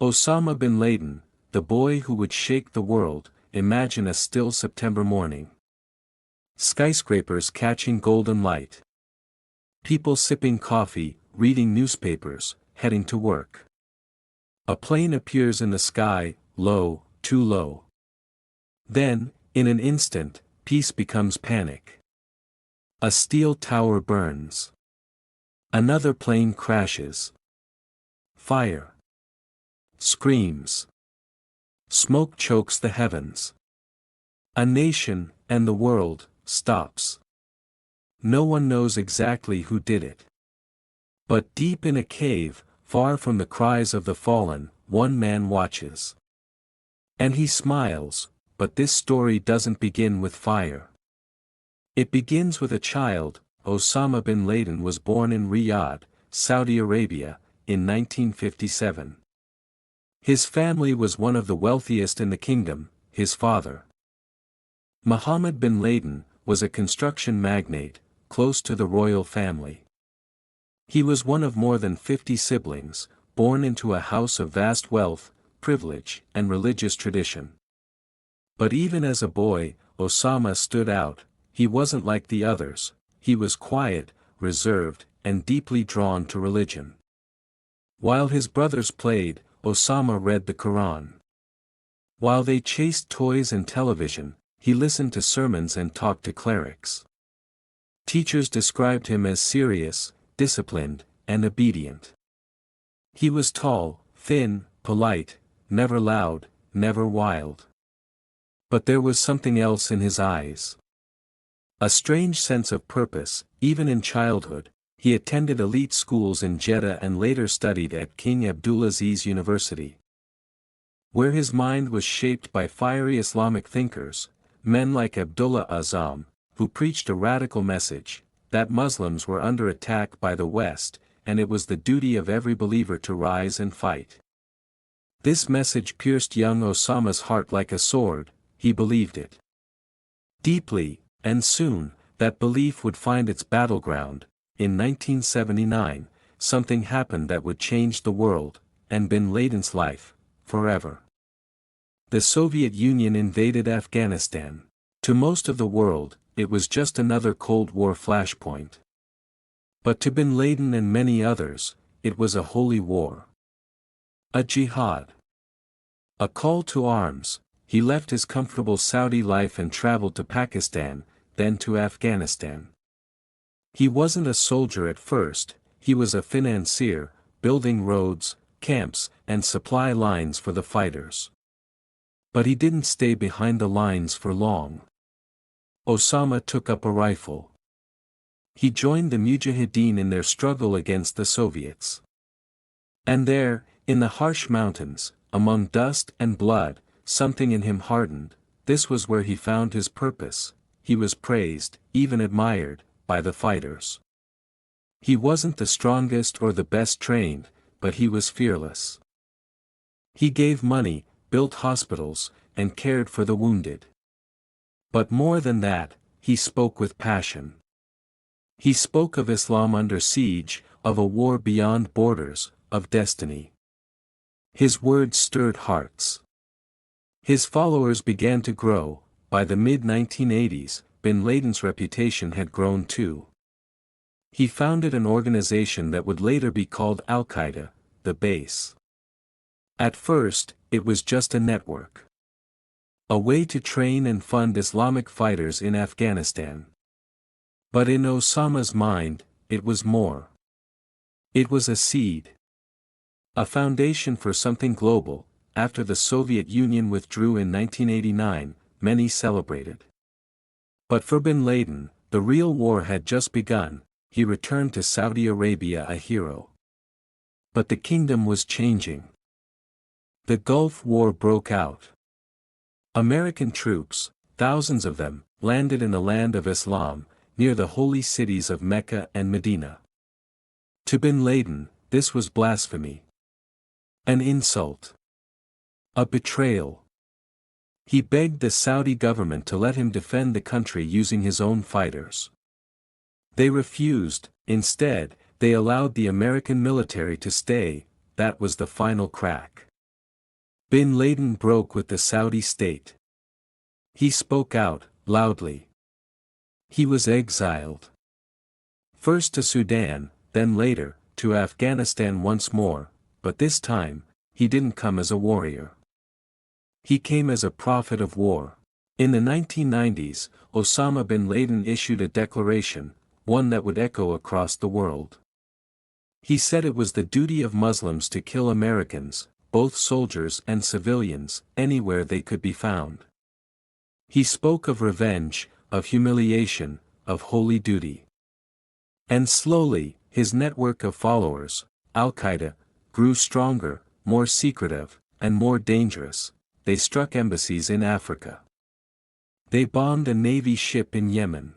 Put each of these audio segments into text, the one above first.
Osama bin Laden, the boy who would shake the world. Imagine a still September morning. Skyscrapers catching golden light. People sipping coffee, reading newspapers, heading to work. A plane appears in the sky, low, too low. Then, in an instant, peace becomes panic. A steel tower burns. Another plane crashes. Fire. Screams. Smoke chokes the heavens. A nation, and the world, stops. No one knows exactly who did it. But deep in a cave, far from the cries of the fallen, one man watches. And he smiles, but this story doesn't begin with fire. It begins with a child. Osama bin Laden was born in Riyadh, Saudi Arabia, in 1957. His family was one of the wealthiest in the kingdom. His father, Mohammed bin Laden, was a construction magnate, close to the royal family. He was one of more than 50 siblings, born into a house of vast wealth, privilege, and religious tradition. But even as a boy, Osama stood out. He wasn't like the others. He was quiet, reserved, and deeply drawn to religion. While his brothers played, Osama read the Quran. While they chased toys and television, he listened to sermons and talked to clerics. Teachers described him as serious, disciplined, and obedient. He was tall, thin, polite, never loud, never wild. But there was something else in his eyes. A strange sense of purpose. Even in childhood, he attended elite schools in Jeddah and later studied at King Abdulaziz University, where his mind was shaped by fiery Islamic thinkers, men like Abdullah Azzam, who preached a radical message, that Muslims were under attack by the West, and it was the duty of every believer to rise and fight. This message pierced young Osama's heart like a sword. He believed it deeply, and soon, that belief would find its battleground. In 1979, something happened that would change the world, and bin Laden's life, forever. The Soviet Union invaded Afghanistan. To most of the world, it was just another Cold War flashpoint. But to bin Laden and many others, it was a holy war. A jihad. A call to arms. He left his comfortable Saudi life and traveled to Pakistan, then to Afghanistan. He wasn't a soldier at first. He was a financier, building roads, camps, and supply lines for the fighters. But he didn't stay behind the lines for long. Osama took up a rifle. He joined the Mujahideen in their struggle against the Soviets. And there, in the harsh mountains, among dust and blood, something in him hardened. This was where he found his purpose. He was praised, even admired, by the fighters. He wasn't the strongest or the best trained, but he was fearless. He gave money, built hospitals, and cared for the wounded. But more than that, he spoke with passion. He spoke of Islam under siege, of a war beyond borders, of destiny. His words stirred hearts. His followers began to grow. By the mid-1980s, bin Laden's reputation had grown too. He founded an organization that would later be called Al-Qaeda, the base. At first, it was just a network. A way to train and fund Islamic fighters in Afghanistan. But in Osama's mind, it was more. It was a seed. A foundation for something global. After the Soviet Union withdrew in 1989, many celebrated. But for bin Laden, the real war had just begun. He returned to Saudi Arabia a hero. But the kingdom was changing. The Gulf War broke out. American troops, thousands of them, landed in the land of Islam, near the holy cities of Mecca and Medina. To bin Laden, this was blasphemy. An insult. A betrayal. He begged the Saudi government to let him defend the country using his own fighters. They refused. Instead, they allowed the American military to stay. That was the final crack. Bin Laden broke with the Saudi state. He spoke out, loudly. He was exiled. First to Sudan, then later, to Afghanistan once more, but this time, he didn't come as a warrior. He came as a prophet of war. In the 1990s, Osama bin Laden issued a declaration, one that would echo across the world. He said it was the duty of Muslims to kill Americans, both soldiers and civilians, anywhere they could be found. He spoke of revenge, of humiliation, of holy duty. And slowly, his network of followers, Al-Qaeda, grew stronger, more secretive, and more dangerous. They struck embassies in Africa. They bombed a Navy ship in Yemen.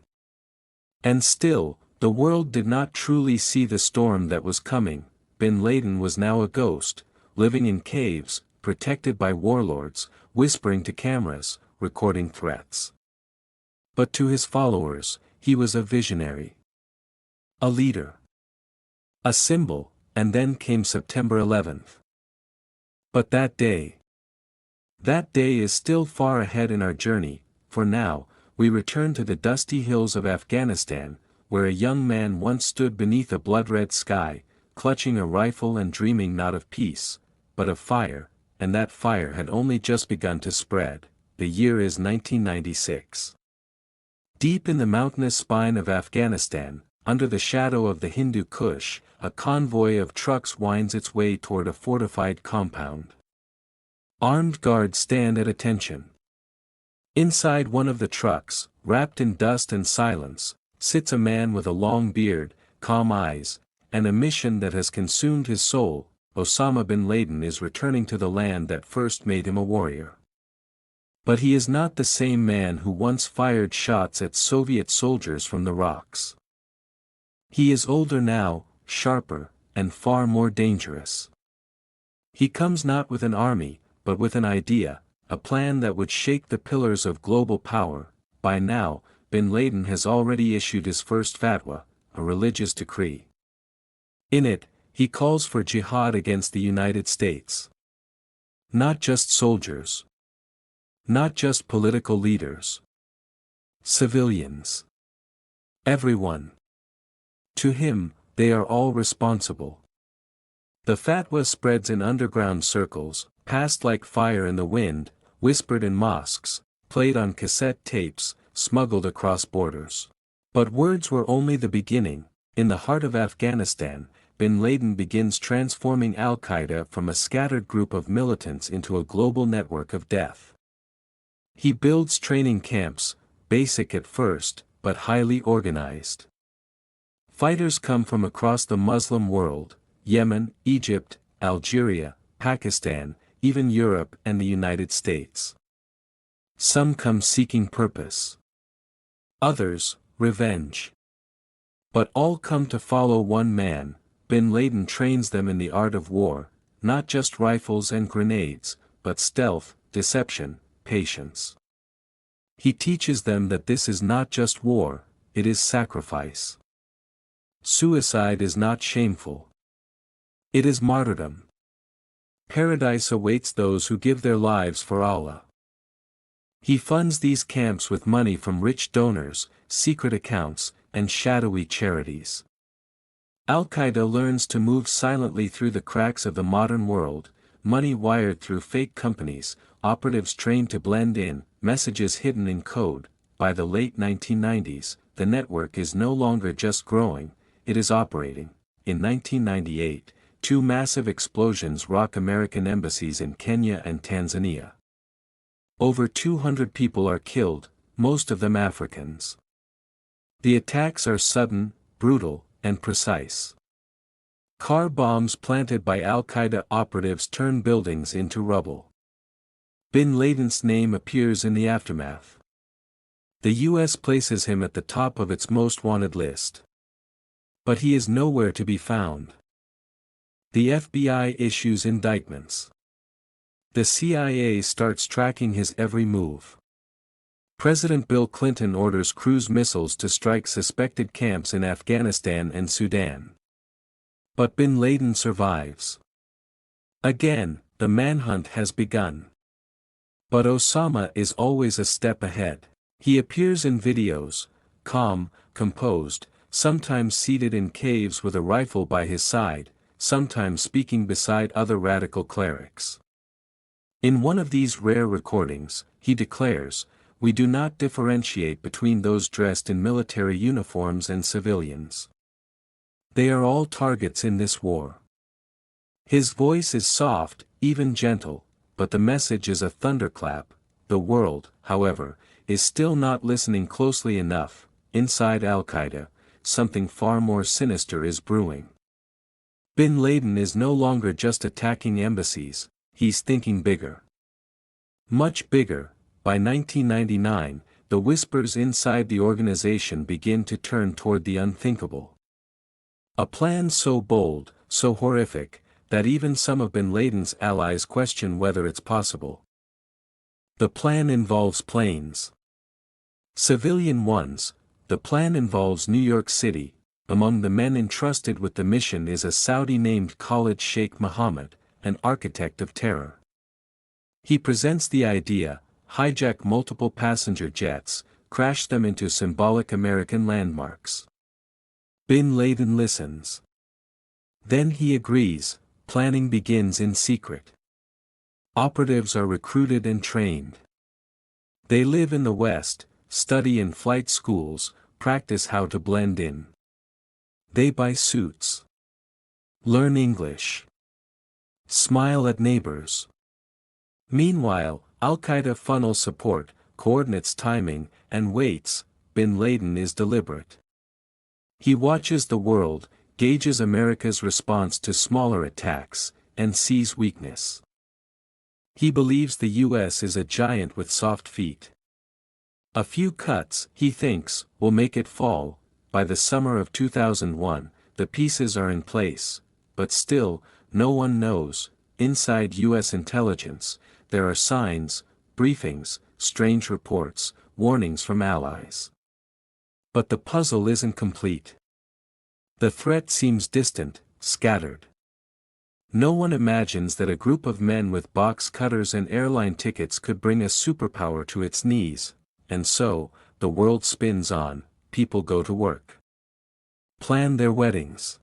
And still, the world did not truly see the storm that was coming. Bin Laden was now a ghost, living in caves, protected by warlords, whispering to cameras, recording threats. But to his followers, he was a visionary. A leader. A symbol, and then came September 11th. But that day is still far ahead in our journey. For now, we return to the dusty hills of Afghanistan, where a young man once stood beneath a blood-red sky, clutching a rifle and dreaming not of peace, but of fire, and that fire had only just begun to spread. The year is 1996. Deep in the mountainous spine of Afghanistan, under the shadow of the Hindu Kush, a convoy of trucks winds its way toward a fortified compound. Armed guards stand at attention. Inside one of the trucks, wrapped in dust and silence, sits a man with a long beard, calm eyes, and a mission that has consumed his soul. Osama bin Laden is returning to the land that first made him a warrior. But he is not the same man who once fired shots at Soviet soldiers from the rocks. He is older now, sharper, and far more dangerous. He comes not with an army, but with an idea, a plan that would shake the pillars of global power. By now, bin Laden has already issued his first fatwa, a religious decree. In it, he calls for jihad against the United States. Not just soldiers. Not just political leaders. Civilians. Everyone. To him, they are all responsible. The fatwa spreads in underground circles, passed like fire in the wind, whispered in mosques, played on cassette tapes, smuggled across borders. But words were only the beginning. In the heart of Afghanistan, bin Laden begins transforming Al-Qaeda from a scattered group of militants into a global network of death. He builds training camps, basic at first, but highly organized. Fighters come from across the Muslim world, Yemen, Egypt, Algeria, Pakistan, even Europe and the United States. Some come seeking purpose. Others, revenge. But all come to follow one man. Bin Laden trains them in the art of war, not just rifles and grenades, but stealth, deception, patience. He teaches them that this is not just war, it is sacrifice. Suicide is not shameful. It is martyrdom. Paradise awaits those who give their lives for Allah. He funds these camps with money from rich donors, secret accounts, and shadowy charities. Al-Qaeda learns to move silently through the cracks of the modern world, money wired through fake companies, operatives trained to blend in, messages hidden in code. By the late 1990s, the network is no longer just growing, it is operating. In 1998, two massive explosions rock American embassies in Kenya and Tanzania. Over 200 people are killed, most of them Africans. The attacks are sudden, brutal, and precise. Car bombs planted by Al-Qaeda operatives turn buildings into rubble. Bin Laden's name appears in the aftermath. The U.S. places him at the top of its most wanted list. But he is nowhere to be found. The FBI issues indictments. The CIA starts tracking his every move. President Bill Clinton orders cruise missiles to strike suspected camps in Afghanistan and Sudan. But bin Laden survives. Again, The manhunt has begun. But Osama is always a step ahead. He appears in videos, calm, composed, sometimes seated in caves with a rifle by his side, sometimes speaking beside other radical clerics. In one of these rare recordings, he declares, "We do not differentiate between those dressed in military uniforms and civilians. They are all targets in this war." His voice is soft, even gentle, but the message is a thunderclap. The world, however, is still not listening closely enough. Inside Al-Qaeda, something far more sinister is brewing. Bin Laden is no longer just attacking embassies, he's thinking bigger. Much bigger. By 1999, the whispers inside the organization begin to turn toward the unthinkable. A plan so bold, so horrific, that even some of Bin Laden's allies question whether it's possible. The plan involves planes. Civilian ones. The plan involves New York City. Among the men entrusted with the mission is a Saudi named Khalid Sheikh Mohammed, an architect of terror. He presents the idea: hijack multiple passenger jets, crash them into symbolic American landmarks. Bin Laden listens. Then he agrees. Planning begins in secret. Operatives are recruited and trained. They live in the West, study in flight schools, practice how to blend in. They buy suits. Learn English. Smile at neighbors. Meanwhile, Al-Qaeda funnels support, coordinates timing, and waits. Bin Laden is deliberate. He watches the world, gauges America's response to smaller attacks, and sees weakness. He believes the US is a giant with soft feet. A few cuts, he thinks, will make it fall. By the summer of 2001, the pieces are in place, but still, no one knows. Inside US intelligence, there are signs, briefings, strange reports, warnings from allies. But the puzzle isn't complete. The threat seems distant, scattered. No one imagines that a group of men with box cutters and airline tickets could bring a superpower to its knees, and so, the world spins on. People go to work. Plan their weddings.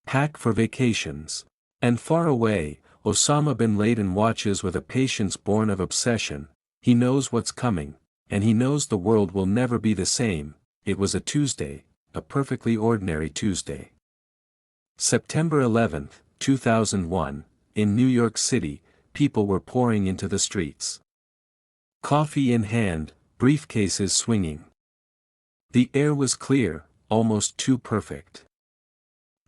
Pack for vacations. And far away, Osama bin Laden watches with a patience born of obsession. He knows what's coming, and he knows the world will never be the same. It was a Tuesday, a perfectly ordinary Tuesday. September 11, 2001, in New York City, people were pouring into the streets. Coffee in hand, briefcases swinging. The air was clear, almost too perfect.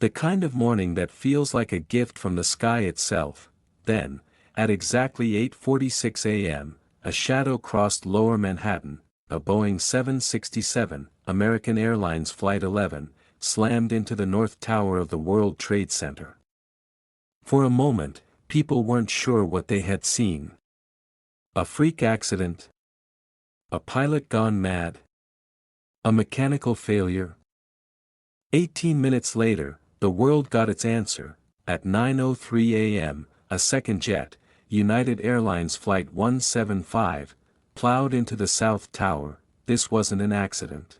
The kind of morning that feels like a gift from the sky itself. Then, at exactly 8:46 a.m., a shadow crossed lower Manhattan. A Boeing 767, American Airlines Flight 11, slammed into the North Tower of the World Trade Center. For a moment, people weren't sure what they had seen. A freak accident? A pilot gone mad? A mechanical failure? 18 minutes later, the world got its answer. At 9:03 a.m., a second jet, United Airlines Flight 175, plowed into the South Tower. This wasn't an accident.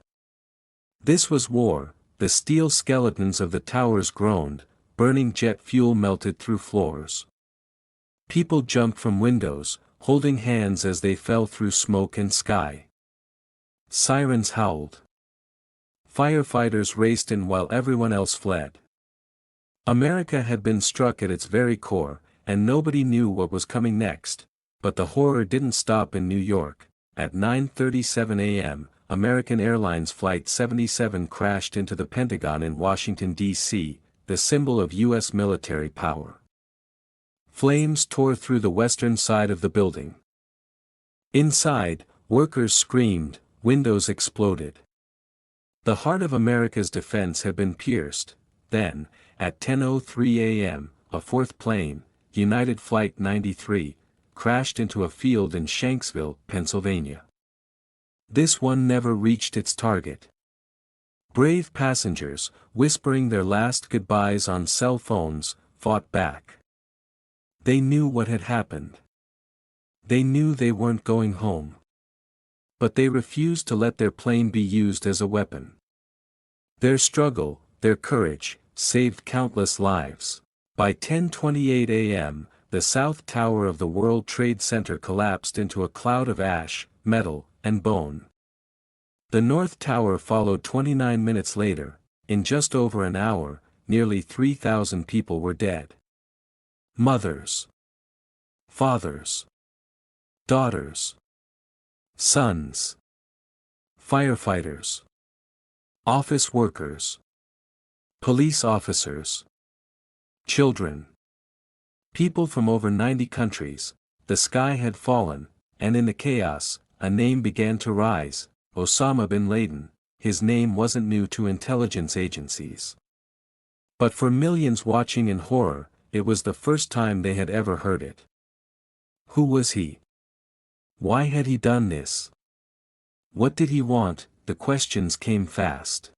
This was war. The steel skeletons of the towers groaned, burning jet fuel melted through floors. People jumped from windows, holding hands as they fell through smoke and sky. Sirens howled. Firefighters raced in while everyone else fled. America had been struck at its very core, and nobody knew what was coming next. But the horror didn't stop in New York. At 9:37 a.m., American Airlines Flight 77 crashed into the Pentagon in Washington, D.C., the symbol of U.S. military power. Flames tore through the western side of the building. Inside, workers screamed, windows exploded. The heart of America's defense had been pierced. Then, at 10:03 a.m., a fourth plane, United Flight 93, crashed into a field in Shanksville, Pennsylvania. This one never reached its target. Brave passengers, whispering their last goodbyes on cell phones, fought back. They knew what had happened. They knew they weren't going home. But they refused to let their plane be used as a weapon. Their struggle, their courage, saved countless lives. By 10:28 a.m., the South Tower of the World Trade Center collapsed into a cloud of ash, metal, and bone. The North Tower followed 29 minutes later. In just over an hour, nearly 3,000 people were dead. Mothers, fathers, daughters, sons, firefighters, office workers, police officers, children. People from over 90 countries. The sky had fallen, and in the chaos, a name began to rise: Osama bin Laden. His name wasn't new to intelligence agencies. But for millions watching in horror, it was the first time they had ever heard it. Who was he? Why had he done this? What did he want? The questions came fast.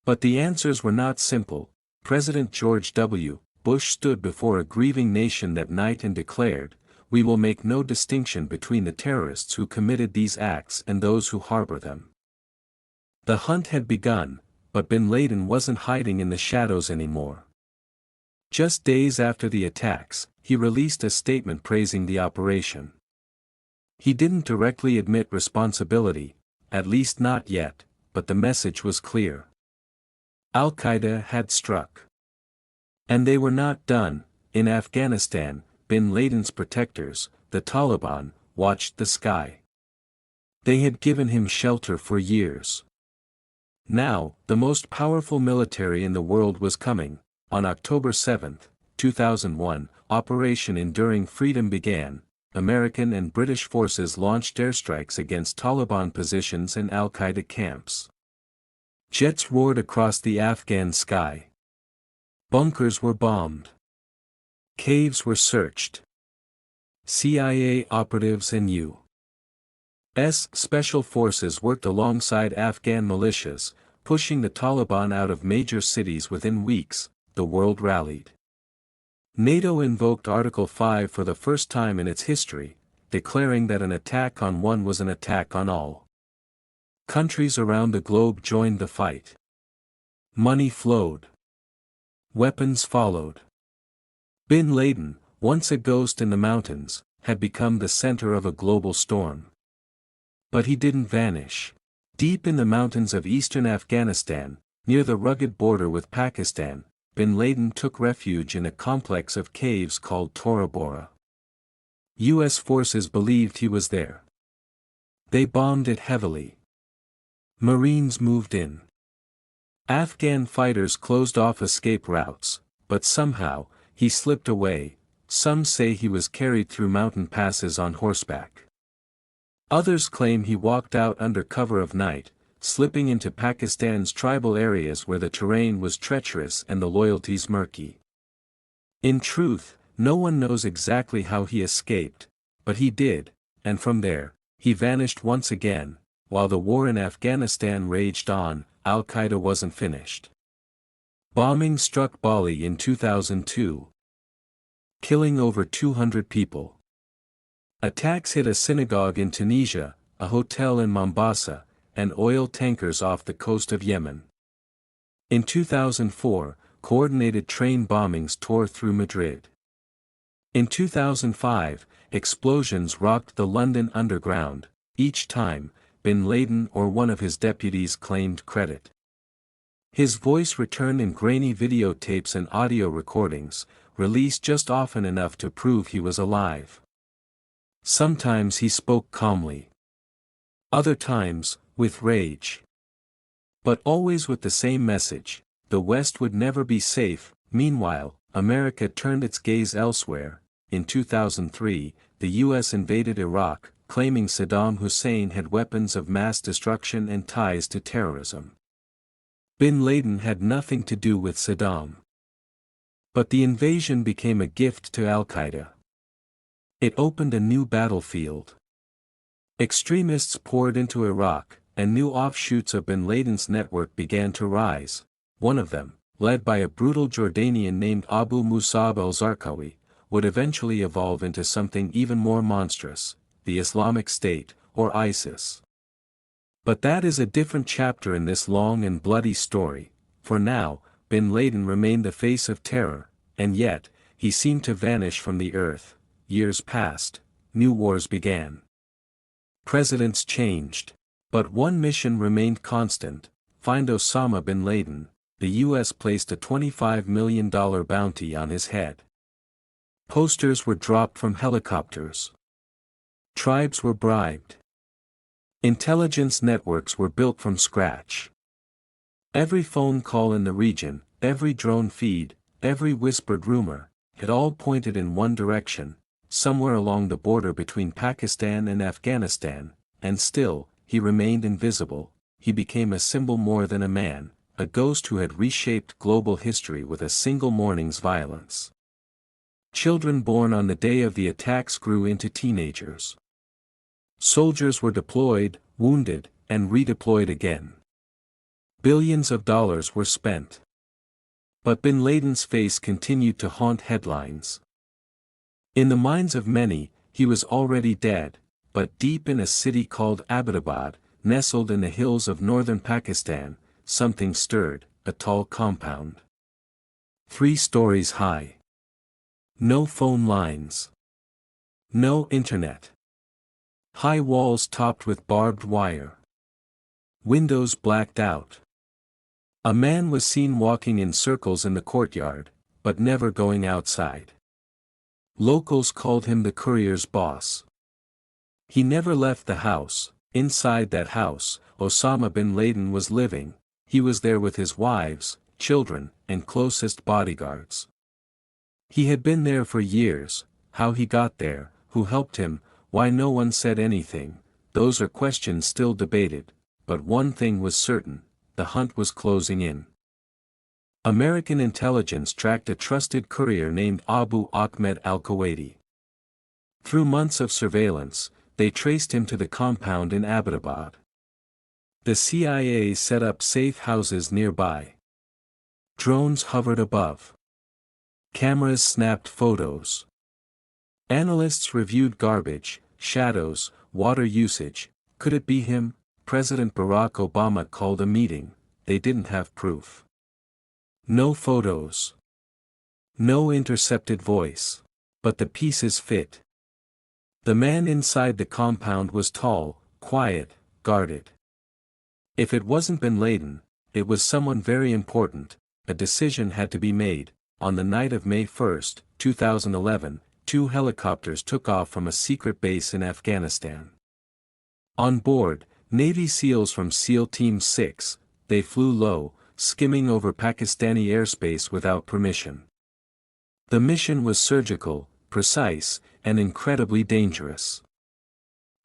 But the answers were not simple. President George W. Bush stood before a grieving nation that night and declared, "We will make no distinction between the terrorists who committed these acts and those who harbor them." The hunt had begun, but bin Laden wasn't hiding in the shadows anymore. Just days after the attacks, he released a statement praising the operation. He didn't directly admit responsibility, at least not yet, but the message was clear. Al-Qaeda had struck. And they were not done. In Afghanistan, bin Laden's protectors, the Taliban, watched the sky. They had given him shelter for years. Now, the most powerful military in the world was coming. On October 7, 2001, Operation Enduring Freedom began. American and British forces launched airstrikes against Taliban positions and Al-Qaeda camps. Jets roared across the Afghan sky. Bunkers were bombed. Caves were searched. CIA operatives and U.S. Special Forces worked alongside Afghan militias, pushing the Taliban out of major cities within weeks. The world rallied. NATO invoked Article 5 for the first time in its history, declaring that an attack on one was an attack on all. Countries around the globe joined the fight. Money flowed. Weapons followed. Bin Laden, once a ghost in the mountains, had become the center of a global storm. But he didn't vanish. Deep in the mountains of eastern Afghanistan, near the rugged border with Pakistan, bin Laden took refuge in a complex of caves called Bora. U.S. forces believed he was there. They bombed it heavily. Marines moved in. Afghan fighters closed off escape routes, but somehow, he slipped away. Some say he was carried through mountain passes on horseback. Others claim he walked out under cover of night, slipping into Pakistan's tribal areas where the terrain was treacherous and the loyalties murky. In truth, no one knows exactly how he escaped, but he did, and from there, he vanished once again. While the war in Afghanistan raged on, Al-Qaeda wasn't finished. Bombing struck Bali in 2002, killing over 200 people. Attacks hit a synagogue in Tunisia, a hotel in Mombasa, and oil tankers off the coast of Yemen. In 2004, coordinated train bombings tore through Madrid. In 2005, explosions rocked the London Underground. Each time, bin Laden or one of his deputies claimed credit. His voice returned in grainy videotapes and audio recordings, released just often enough to prove he was alive. Sometimes he spoke calmly. Other times, with rage. But always with the same message: the West would never be safe. Meanwhile, America turned its gaze elsewhere. In 2003, the U.S. invaded Iraq, claiming Saddam Hussein had weapons of mass destruction and ties to terrorism. Bin Laden had nothing to do with Saddam. But the invasion became a gift to Al-Qaeda. It opened a new battlefield. Extremists poured into Iraq, and new offshoots of bin Laden's network began to rise. One of them, led by a brutal Jordanian named Abu Musab al-Zarqawi, would eventually evolve into something even more monstrous, the Islamic State, or ISIS. But that is a different chapter in this long and bloody story. For now, bin Laden remained the face of terror, and yet, he seemed to vanish from the earth. Years passed, new wars began. Presidents changed. But one mission remained constant: find Osama bin Laden. The U.S. placed a $25 million bounty on his head. Posters were dropped from helicopters. Tribes were bribed. Intelligence networks were built from scratch. Every phone call in the region, every drone feed, every whispered rumor, it all pointed in one direction, somewhere along the border between Pakistan and Afghanistan, and still, he remained invisible. He became a symbol more than a man, a ghost who had reshaped global history with a single morning's violence. Children born on the day of the attacks grew into teenagers. Soldiers were deployed, wounded, and redeployed again. Billions of dollars were spent. But bin Laden's face continued to haunt headlines. In the minds of many, he was already dead, but deep in a city called Abbottabad, nestled in the hills of northern Pakistan, something stirred: a tall compound. 3 stories high. No phone lines. No internet. High walls topped with barbed wire. Windows blacked out. A man was seen walking in circles in the courtyard, but never going outside. Locals called him the courier's boss. He never left the house. Inside that house, Osama bin Laden was living. He was there with his wives, children, and closest bodyguards. He had been there for years. How he got there, who helped him, why no one said anything, those are questions still debated, but one thing was certain: the hunt was closing in. American intelligence tracked a trusted courier named Abu Ahmed al-Kuwaiti. Through months of surveillance, they traced him to the compound in Abbottabad. The CIA set up safe houses nearby. Drones hovered above. Cameras snapped photos. Analysts reviewed garbage, shadows, water usage. Could it be him? President Barack Obama called a meeting. They didn't have proof. No photos. No intercepted voice. But the pieces fit. The man inside the compound was tall, quiet, guarded. If it wasn't bin Laden, it was someone very important. A decision had to be made. On the night of May 1, 2011, 2 helicopters took off from a secret base in Afghanistan. On board, Navy SEALs from SEAL Team 6, they flew low, skimming over Pakistani airspace without permission. The mission was surgical, precise, and incredibly dangerous.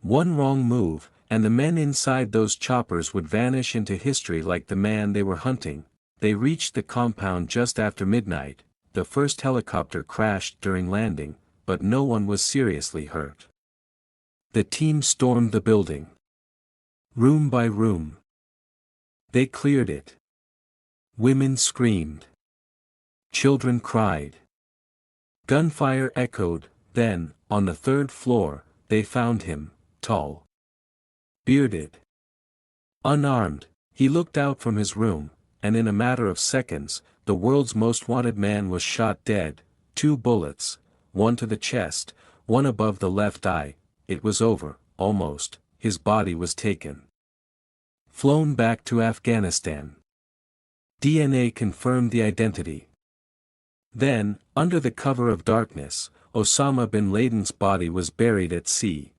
One wrong move, and the men inside those choppers would vanish into history like the man they were hunting. They reached the compound just after midnight. The first helicopter crashed during landing, but no one was seriously hurt. The team stormed the building. Room by room. They cleared it. Women screamed. Children cried. Gunfire echoed. Then, on the 3rd floor, they found him, tall. Bearded. Unarmed, he looked out from his room, and in a matter of seconds, the world's most wanted man was shot dead. 2 bullets, one to the chest, one above the left eye. It was over, almost. His body was taken. Flown back to Afghanistan. DNA confirmed the identity. Then, under the cover of darkness, Osama bin Laden's body was buried at sea.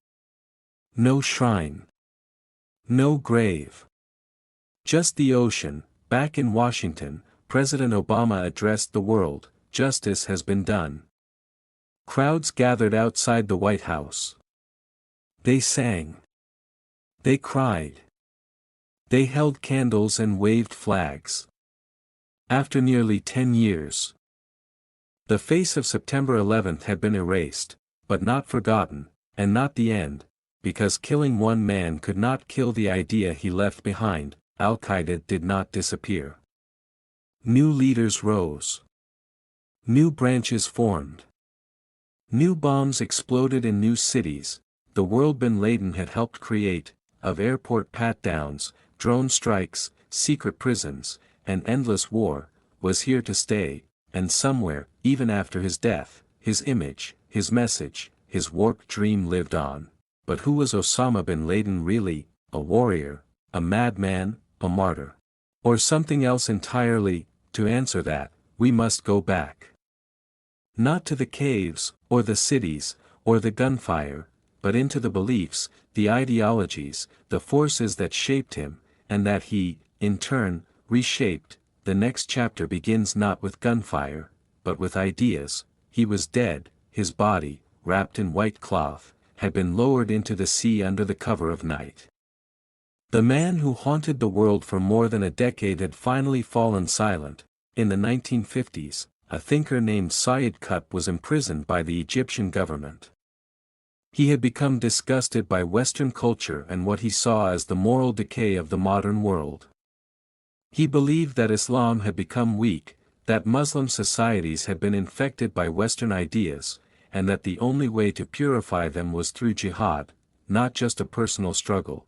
No shrine. No grave. Just the ocean. Back in Washington, President Obama addressed the world: "Justice has been done." Crowds gathered outside the White House. They sang. They cried. They held candles and waved flags. After nearly 10 years, the face of September 11th had been erased, but not forgotten, and not the end, because killing one man could not kill the idea he left behind. Al-Qaeda did not disappear. New leaders rose. New branches formed. New bombs exploded in new cities, the world bin Laden had helped create, of airport pat-downs, drone strikes, secret prisons, and endless war, was here to stay, and somewhere, even after his death, his image, his message, his warped dream lived on. But who was Osama bin Laden really? A warrior, a madman, a martyr? Or something else entirely? To answer that, we must go back. Not to the caves, or the cities, or the gunfire, but into the beliefs, the ideologies, the forces that shaped him, and that he, in turn, reshaped. The next chapter begins not with gunfire, but with ideas. He was dead, his body, wrapped in white cloth, had been lowered into the sea under the cover of night. The man who haunted the world for more than a decade had finally fallen silent. In the 1950s, a thinker named Sayyid Qutb was imprisoned by the Egyptian government. He had become disgusted by Western culture and what he saw as the moral decay of the modern world. He believed that Islam had become weak, that Muslim societies had been infected by Western ideas, and that the only way to purify them was through jihad, not just a personal struggle,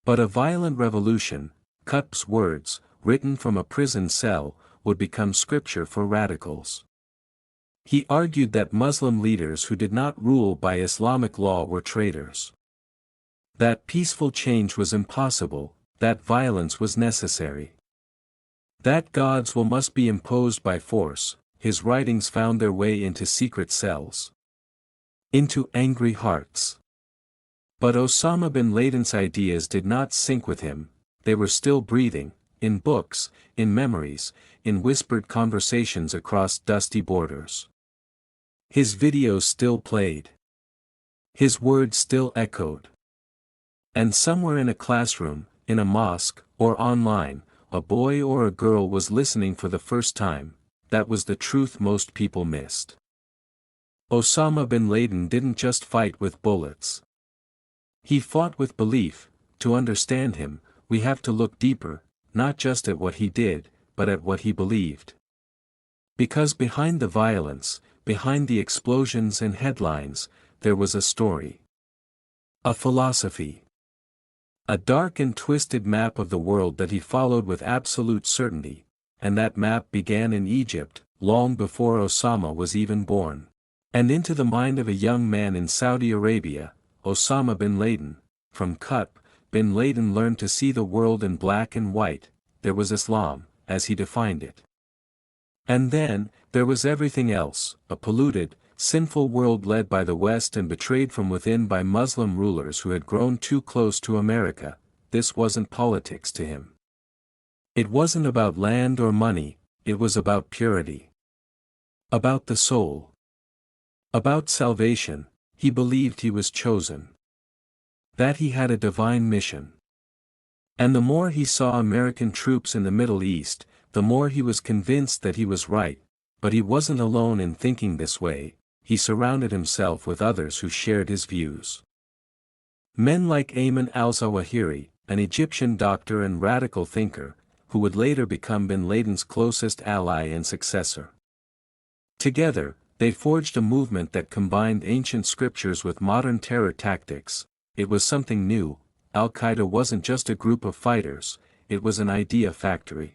but a violent revolution. Qutb's words, written from a prison cell, would become scripture for radicals. He argued that Muslim leaders who did not rule by Islamic law were traitors. That peaceful change was impossible, that violence was necessary. That God's will must be imposed by force. His writings found their way into secret cells, into angry hearts. But Osama bin Laden's ideas did not sink with him. They were still breathing, in books, in memories, in whispered conversations across dusty borders. His videos still played. His words still echoed. And somewhere in a classroom, in a mosque, or online, a boy or a girl was listening for the first time. That was the truth most people missed. Osama bin Laden didn't just fight with bullets. He fought with belief. To understand him, we have to look deeper, not just at what he did, but at what he believed. Because behind the violence, behind the explosions and headlines, there was a story. A philosophy. A dark and twisted map of the world that he followed with absolute certainty, and that map began in Egypt, long before Osama was even born. And into the mind of a young man in Saudi Arabia, Osama bin Laden. From Qutb, bin Laden learned to see the world in black and white. There was Islam, as he defined it. And then, there was everything else, a polluted, sinful world led by the West and betrayed from within by Muslim rulers who had grown too close to America. This wasn't politics to him. It wasn't about land or money, it was about purity. About the soul. About salvation. He believed he was chosen. That he had a divine mission. And the more he saw American troops in the Middle East, the more he was convinced that he was right. But he wasn't alone in thinking this way. He surrounded himself with others who shared his views. Men like Ayman al-Zawahiri, an Egyptian doctor and radical thinker, who would later become bin Laden's closest ally and successor. Together, they forged a movement that combined ancient scriptures with modern terror tactics. It was something new. Al-Qaeda wasn't just a group of fighters, it was an idea factory.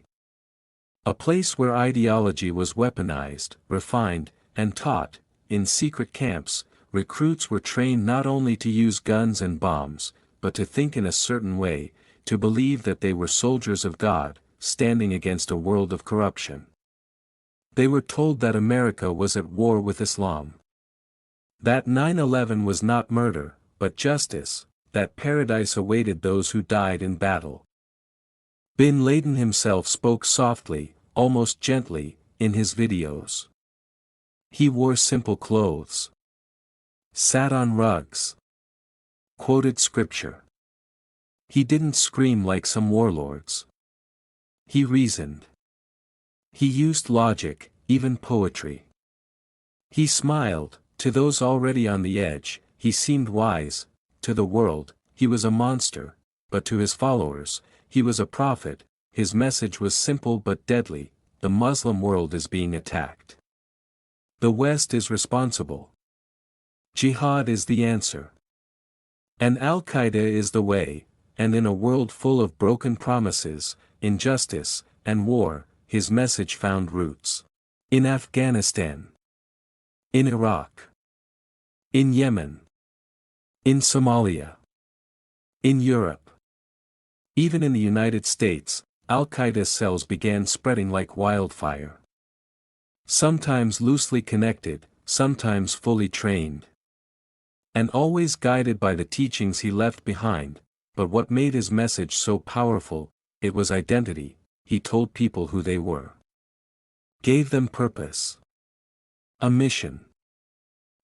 A place where ideology was weaponized, refined, and taught. In secret camps, recruits were trained not only to use guns and bombs, but to think in a certain way, to believe that they were soldiers of God, standing against a world of corruption. They were told that America was at war with Islam. That 9/11 was not murder, but justice, that paradise awaited those who died in battle. Bin Laden himself spoke softly, almost gently, in his videos. He wore simple clothes. Sat on rugs. Quoted scripture. He didn't scream like some warlords. He reasoned. He used logic, even poetry. He smiled. To those already on the edge, he seemed wise. To the world, he was a monster, but to his followers, he was a prophet. His message was simple but deadly: the Muslim world is being attacked. The West is responsible. Jihad is the answer. And Al-Qaeda is the way, and in a world full of broken promises, injustice, and war, his message found roots. In Afghanistan. In Iraq. In Yemen. In Somalia. In Europe. Even in the United States, Al-Qaeda cells began spreading like wildfire. Sometimes loosely connected, sometimes fully trained. And always guided by the teachings he left behind, but what made his message so powerful, it was identity. He told people who they were. Gave them purpose. A mission.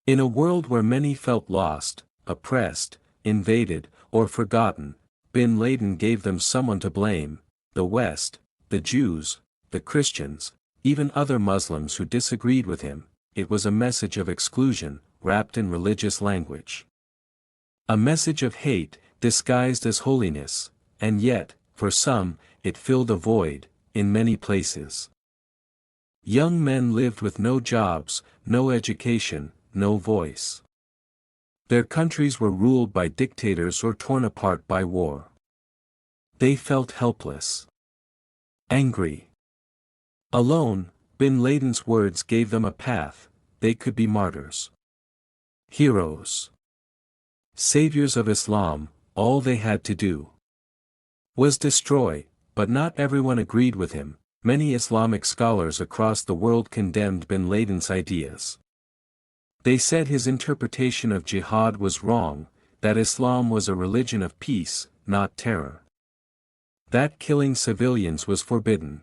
In a world where many felt lost, oppressed, invaded, or forgotten, bin Laden gave them someone to blame: the West, the Jews, the Christians, even other Muslims who disagreed with him. It was a message of exclusion, wrapped in religious language. A message of hate, disguised as holiness, and yet, for some, it filled a void, in many places. Young men lived with no jobs, no education, no voice. Their countries were ruled by dictators or torn apart by war. They felt helpless. Angry. Alone, bin Laden's words gave them a path. They could be martyrs. Heroes. Saviors of Islam. All they had to do was destroy, but not everyone agreed with him. Many Islamic scholars across the world condemned bin Laden's ideas. They said his interpretation of jihad was wrong, that Islam was a religion of peace, not terror. That killing civilians was forbidden.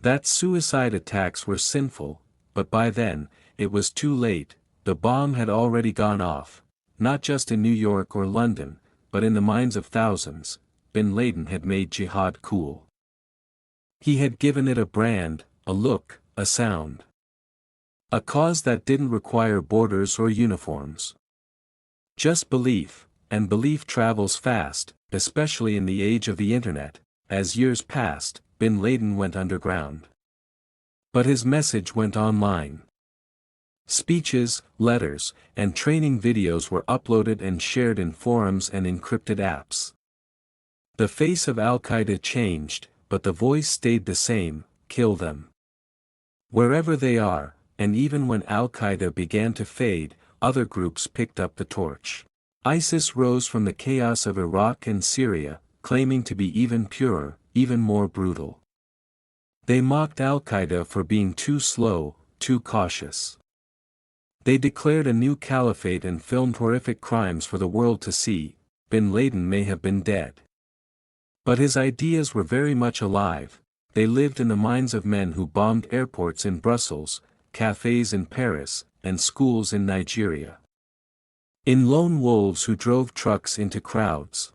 That suicide attacks were sinful, but by then, it was too late. The bomb had already gone off, not just in New York or London, but in the minds of thousands. Bin Laden had made jihad cool. He had given it a brand, a look, a sound. A cause that didn't require borders or uniforms. Just belief, and belief travels fast, especially in the age of the internet. As years passed, bin Laden went underground. But his message went online. Speeches, letters, and training videos were uploaded and shared in forums and encrypted apps. The face of Al-Qaeda changed, but the voice stayed the same: kill them. Wherever they are, and even when Al-Qaeda began to fade, other groups picked up the torch. ISIS rose from the chaos of Iraq and Syria, claiming to be even purer, even more brutal. They mocked Al-Qaeda for being too slow, too cautious. They declared a new caliphate and filmed horrific crimes for the world to see. Bin Laden may have been dead. But his ideas were very much alive. They lived in the minds of men who bombed airports in Brussels, cafes in Paris, and schools in Nigeria. In lone wolves who drove trucks into crowds.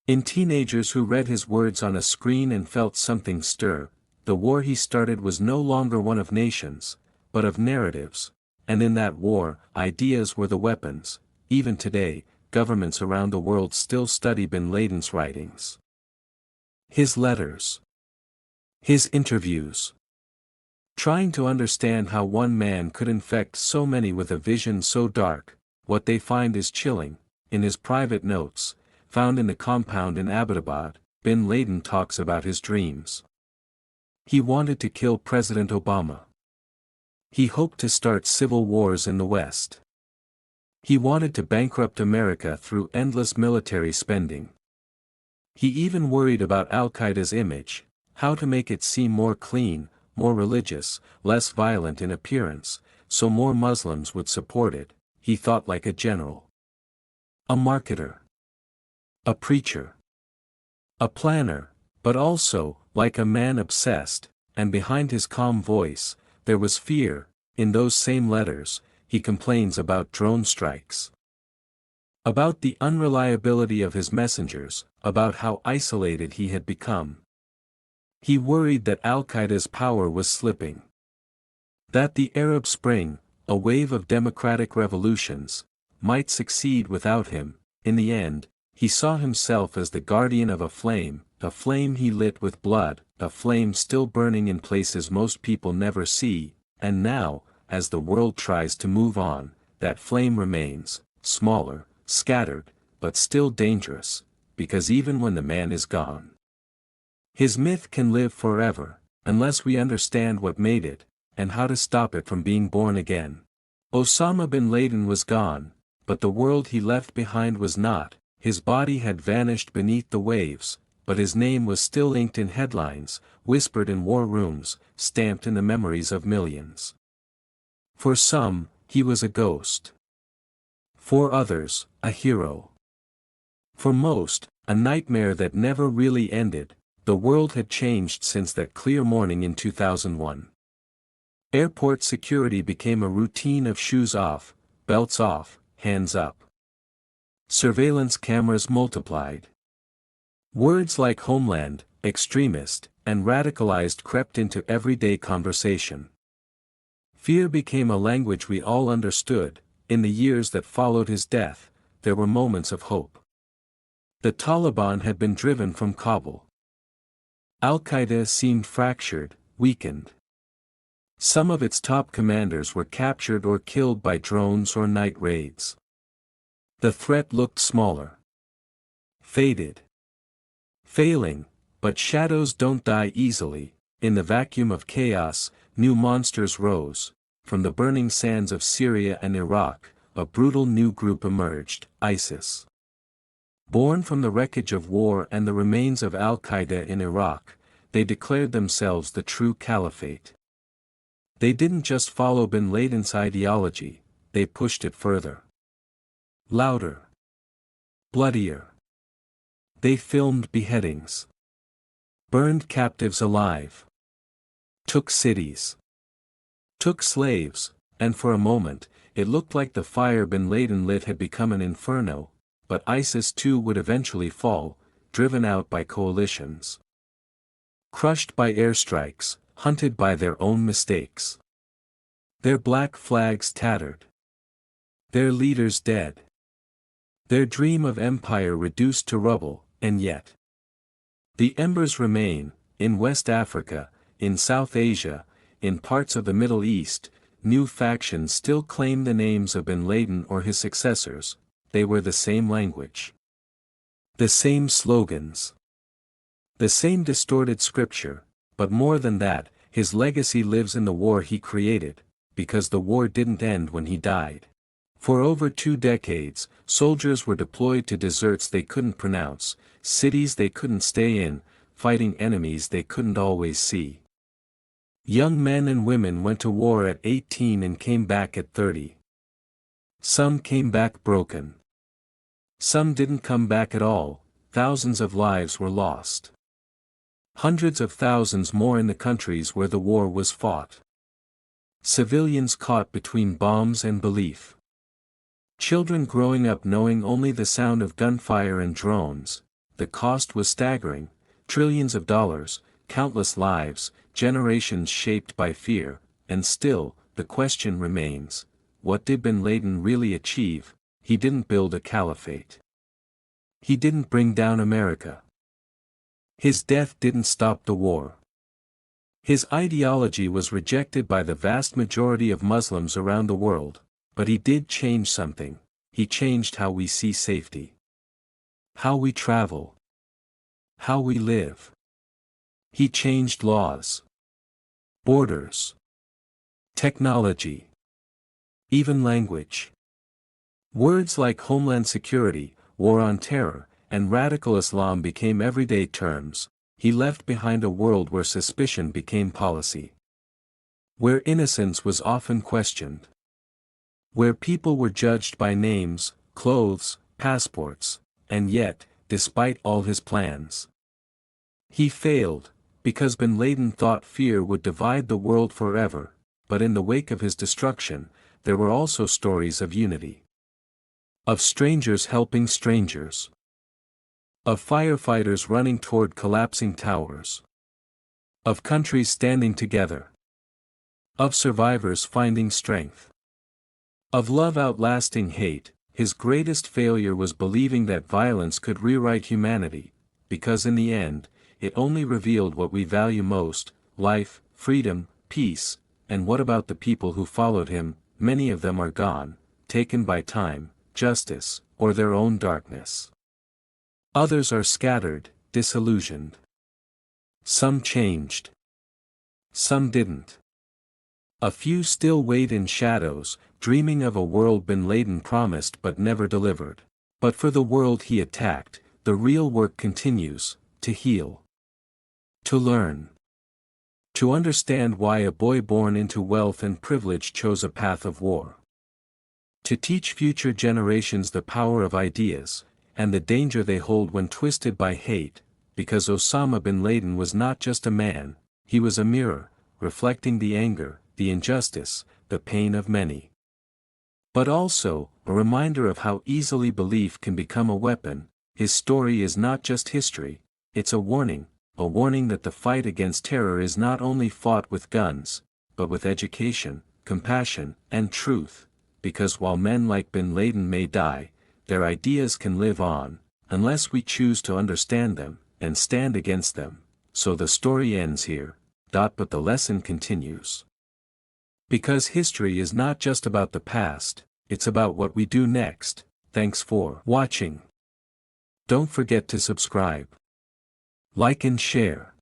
In teenagers who read his words on a screen and felt something stir. The war he started was no longer one of nations, but of narratives. And in that war, ideas were the weapons. Even today, governments around the world still study bin Laden's writings. His letters. His interviews. Trying to understand how one man could infect so many with a vision so dark. What they find is chilling. In his private notes, found in the compound in Abbottabad, bin Laden talks about his dreams. He wanted to kill President Obama. He hoped to start civil wars in the West. He wanted to bankrupt America through endless military spending. He even worried about Al-Qaeda's image, how to make it seem more clean, more religious, less violent in appearance, so more Muslims would support it. He thought like a general. A marketer. A preacher. A planner, but also, like a man obsessed, and behind his calm voice, there was fear. In those same letters, he complains about drone strikes. About the unreliability of his messengers, about how isolated he had become. He worried that Al-Qaeda's power was slipping. That the Arab Spring, a wave of democratic revolutions, might succeed without him. In the end, he saw himself as the guardian of a flame he lit with blood, a flame still burning in places most people never see. And now, as the world tries to move on, that flame remains, smaller, scattered, but still dangerous, because even when the man is gone, his myth can live forever, unless we understand what made it, and how to stop it from being born again. Osama bin Laden was gone, but the world he left behind was not. His body had vanished beneath the waves, but his name was still inked in headlines, whispered in war rooms, stamped in the memories of millions. For some, he was a ghost. For others, a hero. For most, a nightmare that never really ended. The world had changed since that clear morning in 2001. Airport security became a routine of shoes off, belts off, hands up. Surveillance cameras multiplied. Words like homeland, extremist, and radicalized crept into everyday conversation. Fear became a language we all understood. In the years that followed his death, there were moments of hope. The Taliban had been driven from Kabul. Al-Qaeda seemed fractured, weakened. Some of its top commanders were captured or killed by drones or night raids. The threat looked smaller. Faded. Failing, but shadows don't die easily. In the vacuum of chaos, new monsters rose. From the burning sands of Syria and Iraq, a brutal new group emerged, ISIS. Born from the wreckage of war and the remains of Al-Qaeda in Iraq, they declared themselves the true caliphate. They didn't just follow bin Laden's ideology, they pushed it further. Louder. Bloodier. They filmed beheadings. Burned captives alive. Took cities. Took slaves, and for a moment, it looked like the fire bin Laden lit had become an inferno, but ISIS too would eventually fall, driven out by coalitions. Crushed by airstrikes, hunted by their own mistakes. Their black flags tattered. Their leaders dead. Their dream of empire reduced to rubble, and yet the embers remain. In West Africa, in South Asia, in parts of the Middle East, new factions still claim the names of bin Laden or his successors. They were the same language. The same slogans. The same distorted scripture, but more than that, his legacy lives in the war he created, because the war didn't end when he died. For over 2 decades, soldiers were deployed to deserts they couldn't pronounce, cities they couldn't stay in, fighting enemies they couldn't always see. Young men and women went to war at 18 and came back at 30. Some came back broken. Some didn't come back at all. Thousands of lives were lost. Hundreds of thousands more in the countries where the war was fought. Civilians caught between bombs and belief. Children growing up knowing only the sound of gunfire and drones. The cost was staggering, trillions of dollars, countless lives, generations shaped by fear, and still, the question remains, what did bin Laden really achieve? He didn't build a caliphate. He didn't bring down America. His death didn't stop the war. His ideology was rejected by the vast majority of Muslims around the world, but he did change something. He changed how we see safety. How we travel. How we live. He changed laws. Borders. Technology. Even language. Words like homeland security, war on terror, and radical Islam became everyday terms. He left behind a world where suspicion became policy. Where innocence was often questioned. Where people were judged by names, clothes, passports, and yet, despite all his plans, he failed, because bin Laden thought fear would divide the world forever, but in the wake of his destruction, there were also stories of unity. Of strangers helping strangers. Of firefighters running toward collapsing towers. Of countries standing together. Of survivors finding strength. Of love outlasting hate. His greatest failure was believing that violence could rewrite humanity, because in the end, it only revealed what we value most: life, freedom, peace, and what about the people who followed him? Many of them are gone, taken by time, justice, or their own darkness. Others are scattered, disillusioned. Some changed. Some didn't. A few still wait in shadows, dreaming of a world bin Laden promised but never delivered. But for the world he attacked, the real work continues, to heal. To learn. To understand why a boy born into wealth and privilege chose a path of war. To teach future generations the power of ideas, and the danger they hold when twisted by hate, because Osama bin Laden was not just a man, he was a mirror, reflecting the anger, the injustice, the pain of many. But also, a reminder of how easily belief can become a weapon. His story is not just history, it's a warning that the fight against terror is not only fought with guns, but with education, compassion, and truth, because while men like bin Laden may die, their ideas can live on, unless we choose to understand them, and stand against them. So the story ends here, but the lesson continues. Because history is not just about the past, it's about what we do next. Thanks for watching. Don't forget to subscribe, like and share.